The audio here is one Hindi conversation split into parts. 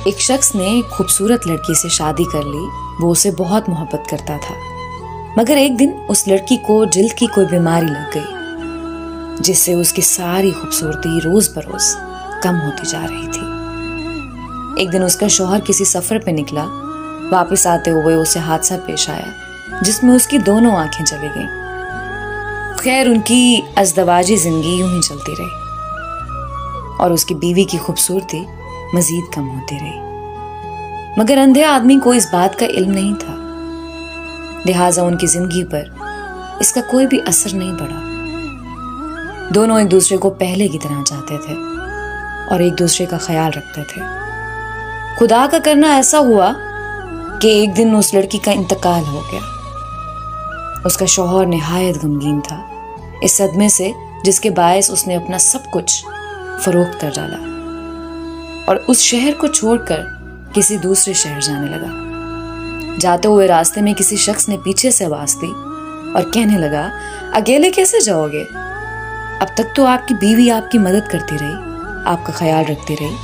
एक शख्स ने एक खूबसूरत लड़की से शादी कर ली। वो उसे बहुत मोहब्बत करता था, मगर एक दिन उस लड़की को जल्द की कोई बीमारी लग गई, जिससे उसकी सारी खूबसूरती रोज बरोज कम होती जा रही थी। एक दिन उसका शौहर किसी सफर पे निकला। वापस आते हुए उसे हादसा पेश आया, जिसमें उसकी दोनों आंखें चली गईं। खैर, उनकी अज़दवाजी जिंदगी यूं ही चलती रही और उसकी बीवी की खूबसूरती मजीद कम होती रही। मगर अंधे आदमी को इस बात का इल्म नहीं था, लिहाजा उनकी जिंदगी पर इसका कोई भी असर नहीं पड़ा। दोनों एक दूसरे को पहले की तरह चाहते थे और एक दूसरे का ख्याल रखते थे। खुदा का करना ऐसा हुआ कि एक दिन उस लड़की का इंतकाल हो गया। उसका शौहर निहायत गमगीन था इस सदमे से, जिसके बायस उसने अपना सब कुछ फरोख्त कर डाला और उस शहर को छोड़कर किसी दूसरे शहर जाने लगा। जाते हुए रास्ते में किसी शख्स ने पीछे से आवाज दी और कहने लगा, अकेले कैसे जाओगे? अब तक तो आपकी बीवी आपकी मदद करती रही, आपका ख्याल रखती रही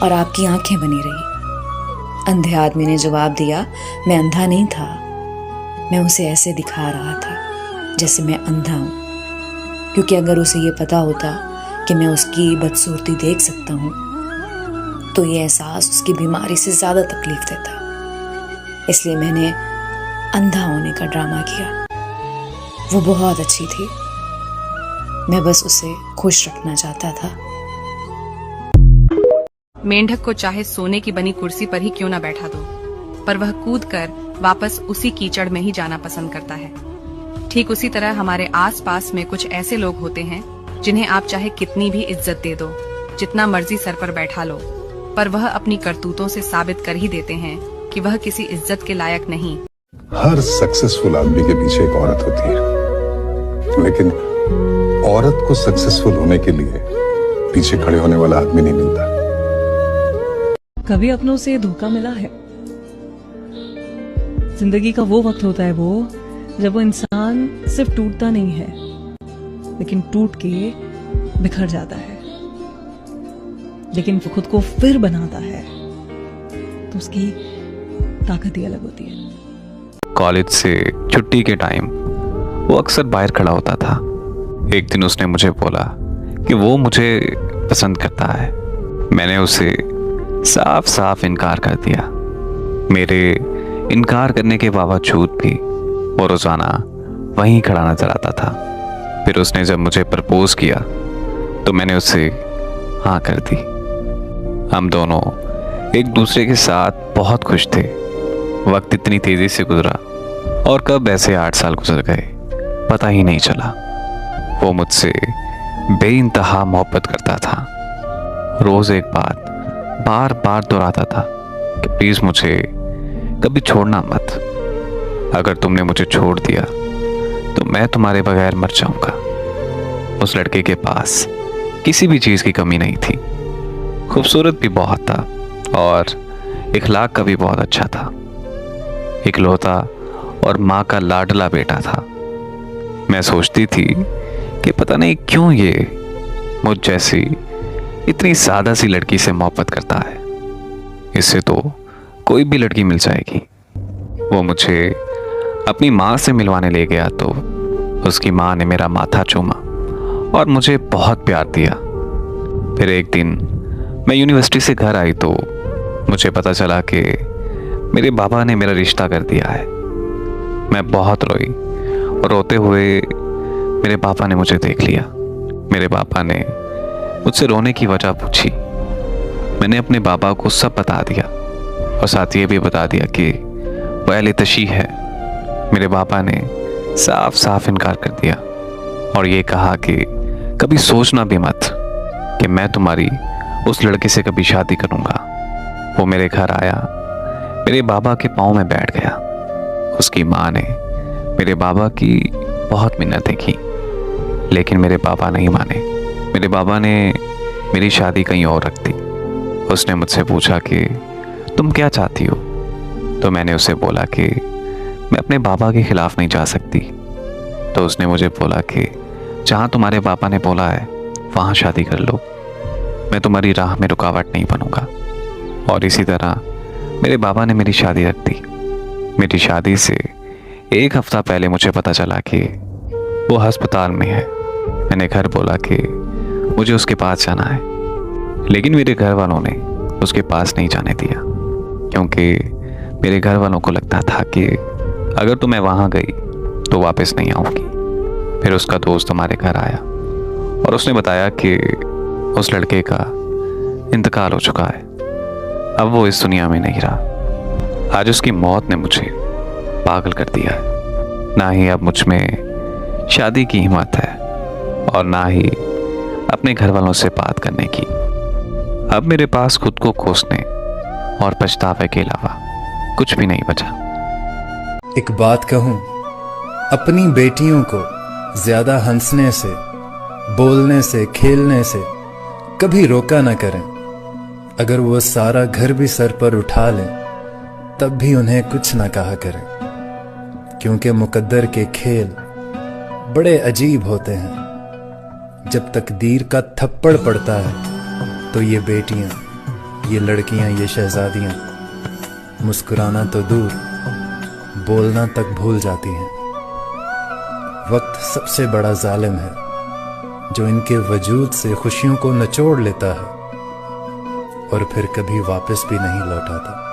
और आपकी आंखें बनी रही। अंधे आदमी ने जवाब दिया, मैं अंधा नहीं था, मैं उसे ऐसे दिखा रहा था जैसे मैं अंधा हूं, क्योंकि अगर उसे ये पता होता कि मैं उसकी बदसूरती देख सकता हूं तो ये एहसास उसकी बीमारी से ज्यादा तकलीफ देता। इसलिए मैंने अंधा होने का ड्रामा किया। वो बहुत अच्छी थी, मैं बस उसे खुश रखना चाहता था। मेंढक को चाहे सोने की बनी कुर्सी पर ही क्यों न बैठा दो, पर वह कूद कर वापस उसी कीचड़ में ही जाना पसंद करता है। ठीक उसी तरह हमारे आसपास में कुछ ऐसे लोग होते हैं जिन्हें आप चाहे कितनी भी इज्जत दे दो, जितना मर्जी सर पर बैठा लो, पर वह अपनी करतूतों से साबित कर ही देते हैं कि वह किसी इज्जत के लायक नहीं। हर सक्सेसफुल आदमी के पीछे एक औरत होती है, लेकिन औरत को सक्सेसफुल होने के लिए पीछे खड़े होने वाला आदमी नहीं मिलता। कभी अपनों से धोखा मिला है? जिंदगी का वो वक्त होता है वो जब वो इंसान सिर्फ टूटता नहीं है, लेकिन टूट के बिखर जाता है, लेकिन वो खुद को फिर बनाता है तो उसकी ताकत ही अलग होती है। कॉलेज से छुट्टी के टाइम वो अक्सर बाहर खड़ा होता था। एक दिन उसने मुझे बोला कि वो मुझे पसंद करता है। मैंने उसे साफ साफ इनकार कर दिया। मेरे इनकार करने के बावजूद भी वो रोजाना वहीं खड़ा नजर आता था। फिर उसने जब मुझे प्रपोज किया तो मैंने उसे हाँ कर दी। हम दोनों एक दूसरे के साथ बहुत खुश थे। वक्त इतनी तेजी से गुजरा और कब ऐसे 8 साल गुजर गए पता ही नहीं चला। वो मुझसे बेइंतहा मोहब्बत करता था। रोज एक बात बार बार दोहराता था कि प्लीज मुझे कभी छोड़ना मत। अगर तुमने मुझे छोड़ दिया तो मैं तुम्हारे बगैर मर जाऊंगा। उस लड़के के पास किसी भी चीज की कमी नहीं थी। खूबसूरत भी बहुत था और इखलाक का भी बहुत अच्छा था। इकलौता और माँ का लाडला बेटा था। मैं सोचती थी कि पता नहीं क्यों ये मुझ जैसी इतनी सादा सी लड़की से मोहब्बत करता है। इससे तो कोई भी लड़की मिल जाएगी। वो मुझे अपनी माँ से मिलवाने ले गया तो उसकी माँ ने मेरा माथा चूमा और मुझे बहुत प्यार दिया। फिर एक दिन मैं यूनिवर्सिटी से घर आई तो मुझे पता चला कि मेरे बाबा ने मेरा रिश्ता कर दिया है। मैं बहुत रोई और रोते हुए मेरे पापा ने मुझे देख लिया। मेरे पापा ने मुझसे रोने की वजह पूछी। मैंने अपने बाबा को सब बता दिया और साथ ये भी बता दिया कि वह अहले तशी है। मेरे पापा ने साफ साफ इनकार कर दिया और ये कहा कि कभी सोचना भी मत कि मैं तुम्हारी उस लड़के से कभी शादी करूंगा। वो मेरे घर आया, मेरे बाबा के पाँव में बैठ गया। उसकी माँ ने मेरे बाबा की बहुत मिन्नतें की, लेकिन मेरे पापा नहीं माने। मेरे बाबा ने मेरी शादी कहीं और रख दी। उसने मुझसे पूछा कि तुम क्या चाहती हो? तो मैंने उसे बोला कि मैं अपने बाबा के खिलाफ नहीं जा सकती। तो उसने मुझे बोला कि जहाँ तुम्हारे पापा ने बोला है वहाँ शादी कर लो, मैं तुम्हारी राह में रुकावट नहीं बनूंगा। और इसी तरह मेरे बाबा ने मेरी शादी रख दी। मेरी शादी से एक हफ्ता पहले मुझे पता चला कि वो अस्पताल में है। मैंने घर बोला कि मुझे उसके पास जाना है, लेकिन मेरे घर वालों ने उसके पास नहीं जाने दिया, क्योंकि मेरे घर वालों को लगता था कि अगर तो मैं वहाँ गई तो वापस नहीं आऊँगी। फिर उसका दोस्त हमारे घर आया और उसने बताया कि उस लड़के का इंतकाल हो चुका है, अब वो इस दुनिया में नहीं रहा। आज उसकी मौत ने मुझे पागल कर दिया है। ना ही अब मुझ में शादी की हिम्मत है और ना ही अपने घर वालों से बात करने की। अब मेरे पास खुद को कोसने और पछतावे के अलावा कुछ भी नहीं बचा। एक बात कहूं, अपनी बेटियों को ज्यादा हंसने से, बोलने से, खेलने से कभी रोका न करें। अगर वो सारा घर भी सर पर उठा लें तब भी उन्हें कुछ न कहा करें, क्योंकि मुकद्दर के खेल बड़े अजीब होते हैं। जब तकदीर का थप्पड़ पड़ता है तो ये बेटियां, ये लड़कियां, ये शहजादियां मुस्कुराना तो दूर, बोलना तक भूल जाती हैं। वक्त सबसे बड़ा जालिम है जो इनके वजूद से खुशियों को निचोड़ लेता है और फिर कभी वापस भी नहीं लौटाता।